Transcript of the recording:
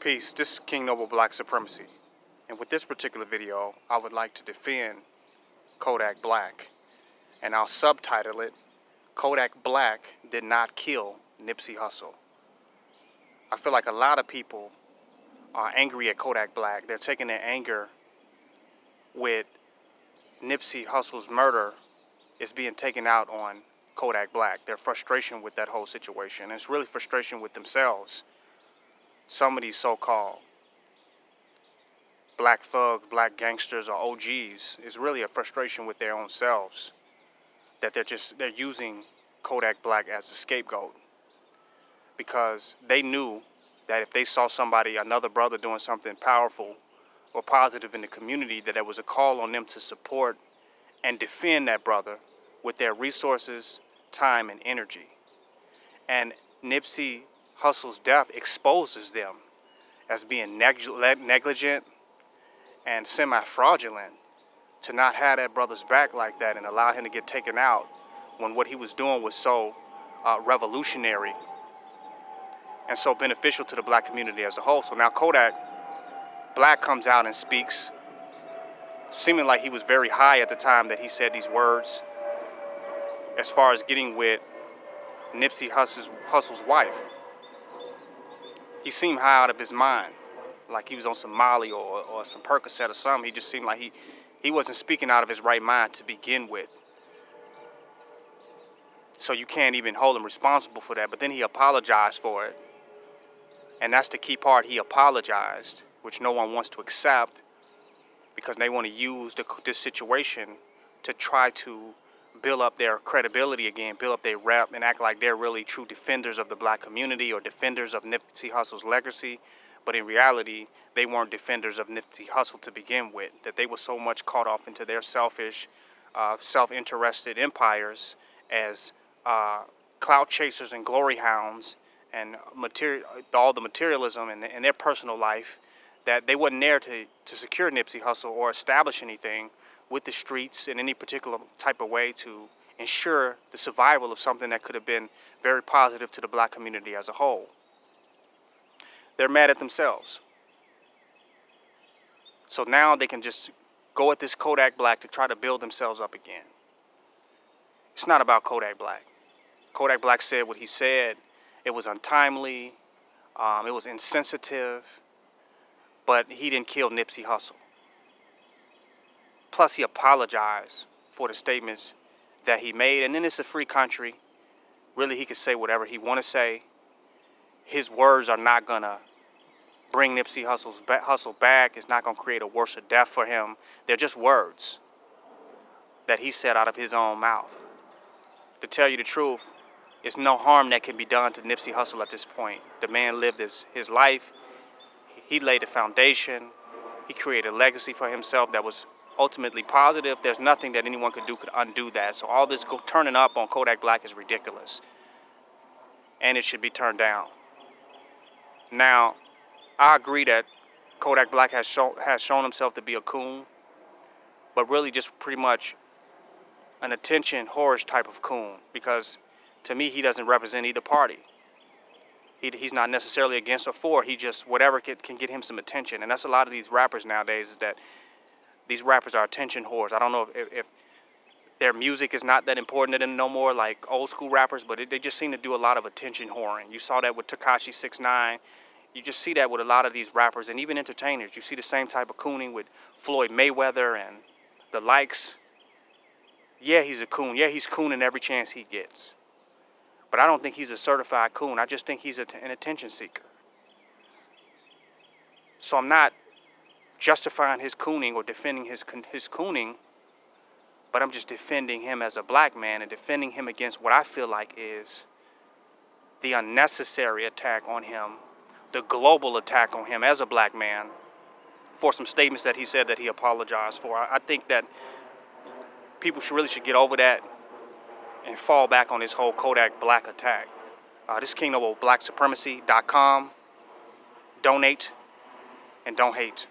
Peace, this is King Noble Black Supremacy, and with this particular video, I would like to defend Kodak Black, and I'll subtitle it, Kodak Black did not kill Nipsey Hussle. I feel like a lot of people are angry at Kodak Black. They're taking their anger with Nipsey Hussle's murder is being taken out on Kodak Black. Their frustration with that whole situation, and it's really frustration with themselves. Some of these so-called black thugs, black gangsters, or OGs is really a frustration with their own selves, that they're using Kodak Black as a scapegoat, because they knew that if they saw another brother doing something powerful or positive in the community, that there was a call on them to support and defend that brother with their resources, time, and energy. And Nipsey Hussle's death exposes them as being negligent and semi-fraudulent to not have that brother's back like that and allow him to get taken out when what he was doing was so revolutionary and so beneficial to the black community as a whole. So now Kodak Black comes out and speaks, seeming like he was very high at the time that he said these words, as far as getting with Nipsey Hussle's wife. He seemed high out of his mind, like he was on some Molly or some Percocet or something. He just seemed like he wasn't speaking out of his right mind to begin with. So you can't even hold him responsible for that. But then he apologized for it. And that's the key part. He apologized, which no one wants to accept, because they want to use this situation to try to build up their credibility again, build up their rep, and act like they're really true defenders of the black community or defenders of Nipsey Hussle's legacy. But in reality, they weren't defenders of Nipsey Hussle to begin with, that they were so much caught off into their selfish, self-interested empires as clout chasers and glory hounds and all the materialism in their personal life, that they wasn't there to secure Nipsey Hussle or establish anything with the streets in any particular type of way to ensure the survival of something that could have been very positive to the black community as a whole. They're mad at themselves. So now they can just go at this Kodak Black to try to build themselves up again. It's not about Kodak Black. Kodak Black said what he said. It was untimely. It was insensitive. But he didn't kill Nipsey Hussle. Plus, he apologized for the statements that he made. And then it's a free country. Really, he could say whatever he want to say. His words are not going to bring Nipsey Hussle back. It's not going to create a worse death for him. They're just words that he said out of his own mouth. To tell you the truth, it's no harm that can be done to Nipsey Hussle at this point. The man lived his life. He laid a foundation. He created a legacy for himself that was ultimately positive. There's nothing that anyone could undo that. So all this turning up on Kodak Black is ridiculous. And it should be turned down. Now, I agree that Kodak Black has shown himself to be a coon, but really just pretty much an attention whorish type of coon, because to me he doesn't represent either party. He's not necessarily against or for. He just, whatever can get him some attention. And that's a lot of these rappers nowadays, is that these rappers are attention whores. I don't know if their music is not that important to them no more, like old school rappers, but they just seem to do a lot of attention whoring. You saw that with Tekashi 6ix9ine. You just see that with a lot of these rappers and even entertainers. You see the same type of cooning with Floyd Mayweather and the likes. Yeah, he's a coon. Yeah, he's cooning every chance he gets. But I don't think he's a certified coon. I just think he's an attention seeker. So I'm not justifying his cooning or defending his cooning, but I'm just defending him as a black man and defending him against what I feel like is the unnecessary attack on him, the global attack on him as a black man for some statements that he said that he apologized for. I think that people really should get over that and fall back on this whole Kodak Black attack. This is King Noble Black Supremacy.com. Donate and don't hate.